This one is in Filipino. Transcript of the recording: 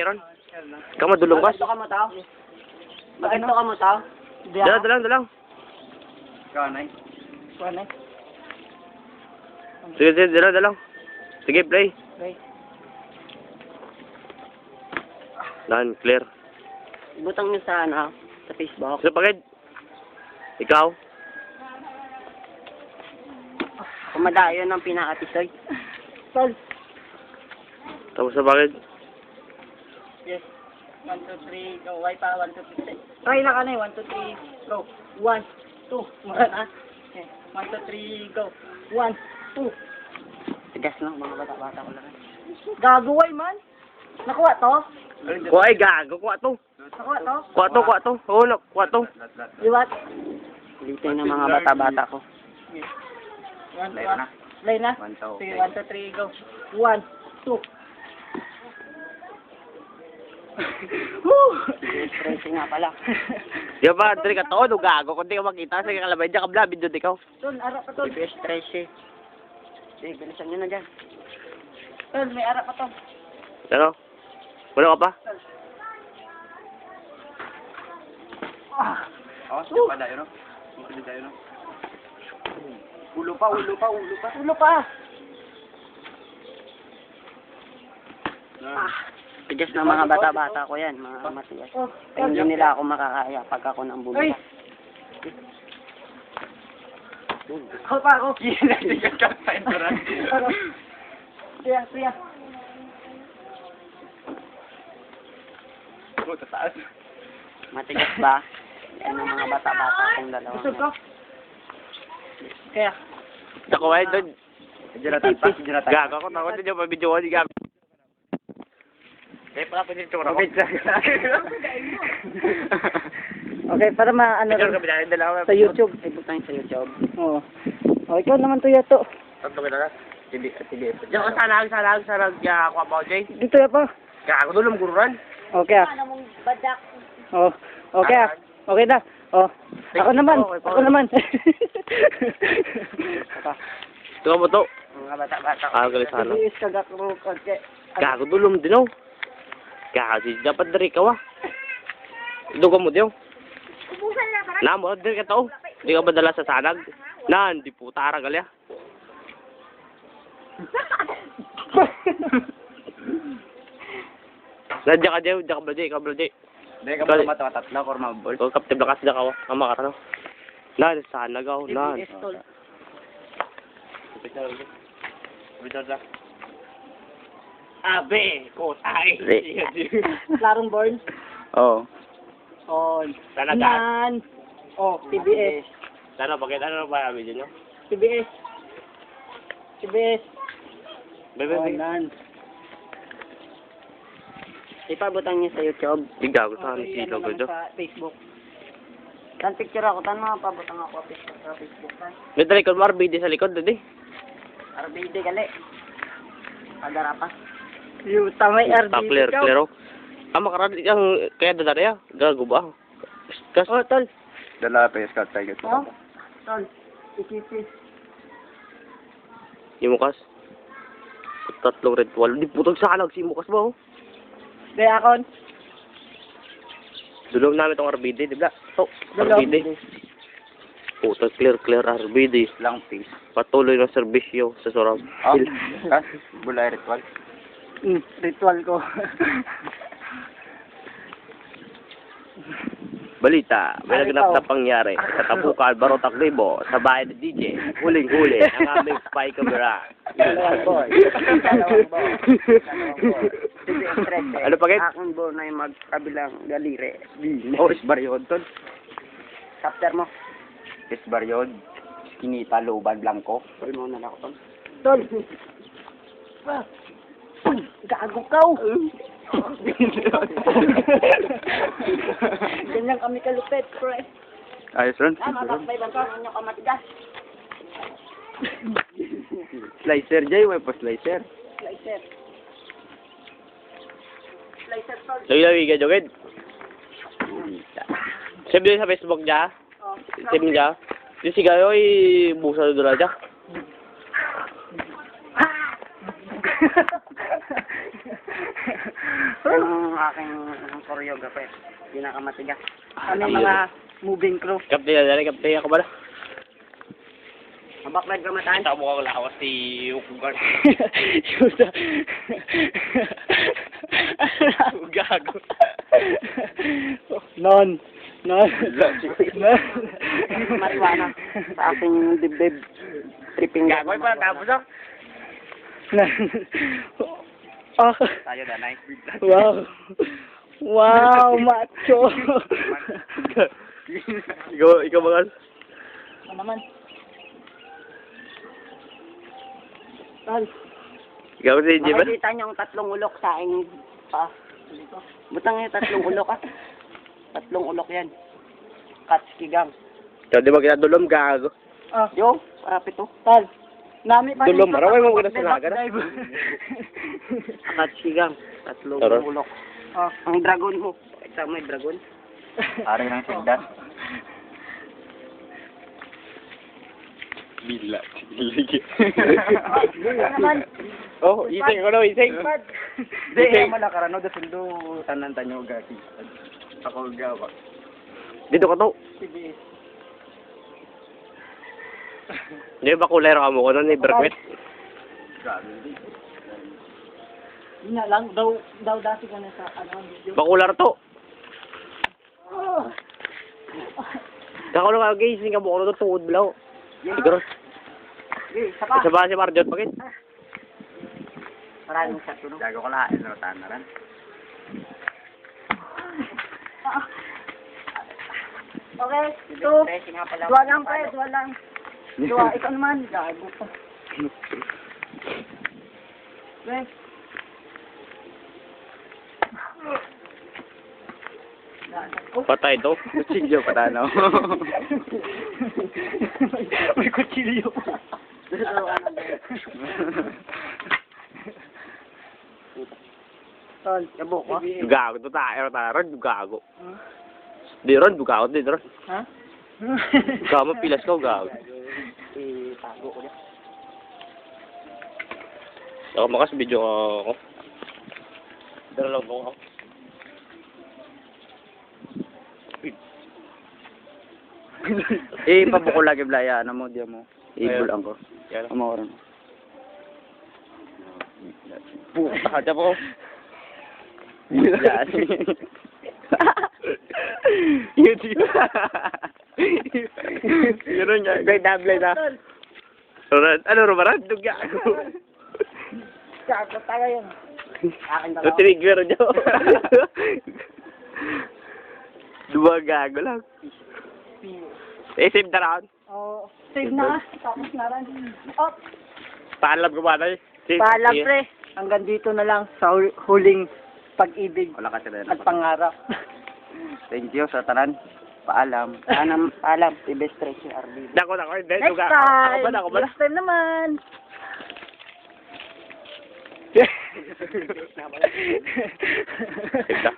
ron. Ikaw madulong kas. Ito ka mo tao. Ito ka mo tao. Dalang. Kanay. Sige, dalang. Sige, play. Clear. Butang niyo sa sa Facebook. Sa pagid. Ikaw? Kumadayo ng pinaka-episode. Tol. Tapos sa pagid. Yes. 1, 2, 3, go. Wipe pa, 1, 2, 3. Try na ka na 1, 2, 3, go. 1, 2, mura na. Okay. 1, 2, 3, go. 1, 2. Tigas lang, mga bata-bata ko lang. Gagaway man. Nakuha to? Kuha gago. Kuha to. Nakuha to? Kuha to. Oo, kuha to. Liwat. Dito yung mga bata-bata ko. Play na? Sige, 1, 2, 3, go. 1, 2. Woo! Stressing nga pala. Di ba, Andre ka to, no gago. Kung di ka makita, sige kalabay dyan, kabla, video di ka. Tol, arap pa tol. Stressing. Sige, bilisan nyo na dyan. Tol, may arap pa tol. Ano? Wala ka pa? Sige pa dayo, no? Ulo pa. Tigas na mga bata-bata ko yan, mga matigas. Hindi nila ako makakaya pag ako nang bumila. Ako pa ako. Tigas ka sa entrance. Siya. Matigas ba? Yan ang mga bata-bata kong dalawa. Busog ka? Kaya? Ako ay doon. Gago ako, takot din yung pa-video ko. Gago. Kaya pala pwede ito ako. Okay, para maano sa YouTube. Ay, butang sa YouTube. Oo. O, ikaw naman to yato. Tanto kita ka? Hindi. Diyan ko sanag. Kaya ako pa, Jay. Dito ya pa. Gago doon, gururan. Okay ah. Oh, okay ah. Okay na. Oh. Ako naman. Ito mo to. Mga bata-bata. Galis sana. Please, kagakro. Gago dulom din oh. Gago, dapat dari ka wa. Dugo mo diyo. Na mo dari ka to. Di ka ba dala sa sanag? Na, hindi puta aragal ya. Nandiyan ka diyo, diyan ka ba diyo. Hindi ka ba matatatlo or mabol? Ikaw kaptib lakas diyan ka wa. Ama ka no. Na, sanag ako. Na. Abe, kotay. Larong born? Oo. On. Talaga? Nan. Oh, TBS. Sana, bakit ano ba yung video nyo? TBS. Bebe. Nan. Ipabutang niyo sa YouTube. Gago sa amin Okay, silo ko naman sa Facebook. Tan picture ako, tan mapabutang ako sa Facebook. May talikod mo, RBD sa likod, dali. RBD gali. Agarapas. Yung tamay RBD Clear, oh. Makarad yung kaya dala ya. Gago ba? Kas. Oh, tol. Dala pa yung scout tiger. Oh, tol. Ikipis. Yung mukas. Tatlong ritual. Di putog sa alag si mukas ba oh. Gaya akon. Dulong namin tong RBD, di ba? So, Dulong. RBD. Putog clear RBD. Lang piece. Patuloy ng serbisyo sa Sorab. Oh, kas? Bulay ritual. Ritual ko. Balita, may naganap na pangyari sa Tabukan, Barotac Libo, sa bahay ni DJ. Huling-huli ang aming spy camera. Dalawang boy. Ano pa kit? Akong boy na yung magkabilang galire. Oh, isbaryod ton. Chapter mo. Isbaryod. Kinita Luban Blanco. Sorry mo na ako, Tol. Gago kaw. Ganyan kami kalupit, pre. Ayos ron. Matakbay ba ito? Ano ka matigas? Slicer, Jay. May pa slicer. Slicer, tol. Lawi-lawi ka, Joged. Sabi sa Facebook niya. Oh, Sabi niya. Yung sigayo ay busa doon na ang aking choreographer. Pinakamatigas. Kami mga moving crew. Kapte na dali, kapte ako ba na? Mabaklag ka mataan. Kita mo ako lawas si Ukugan. Yuda. Gago. Non. Marijuana. Sa aking dibdib. Tripping. Gago pa, tapos ako. Oh. Tayo danay. Wow. Wow, macho. Ikaw mga... Ano naman? Tol, Ikaw si Jim. makikita niyo ang tatlong ulok sa aking pa. Dito. Butang yung tatlong ulok ah. Tatlong ulok yan. Katskigang. Ikaw di ba kinadulom, gago? Ah, yo, parapit to. Tal. Nami pa Dulom, maraway mo muna sa laga na. Katskigang. Tatlong Tara. ulok. Ah, ang dragon mo. Isa may dragon. Ari ng sigdas. Bila. Naman. Oh, ising ko no, ising. Di, malakaran no, dasundo tanan tanyo gaki. Ako gawa. Dito ka to. Sige. Di ba kulero ka mo ko nun, Iberquit? Yun na lang, daw dati ka na sa video. Bakular to. Dako na gising ka mo ko to, tungod blaw. Siguro. Okay, sapa. Sa ba si Marjot, bakit? Maraming sa tunog. Gago ko lahat no tanaran. Okay, two. Dua lang pre, dua lang. Dua, ikaw naman. Gago pa. Okay. Patay to. Kutsilyo pa tanaw. May kutsilyo. Tol, yabo ko. Gago to tayo, Ron, gago. Di Ron, gago, di Ron. Ha? Gago, pilas ka, gago. Tago ko niya. Ako makas, video ako. Dara lang ako. Pabukol lagi blaya ano mo diya mo. Ibulang ko. Yan. Amo ron. Puta ka po. Yan. YouTube. Yun nga. Great double na. Ano ro ba? Duga. Gago tayo yun. Akin dalawa. Trigger nyo. Dua gago lang. Save na round. Oh, save na. Tapos na rin. Oh, Paalam ko ba tayo? paalam pre. Hanggang dito na lang sa huling pag-ibig Wala ka sila. at pangarap. Thank you sa tanan. Paalam. Paalam. Si Best Trace si RB. Dako. Hindi. Next Duga. time. Ako ba? Next time naman. Save na.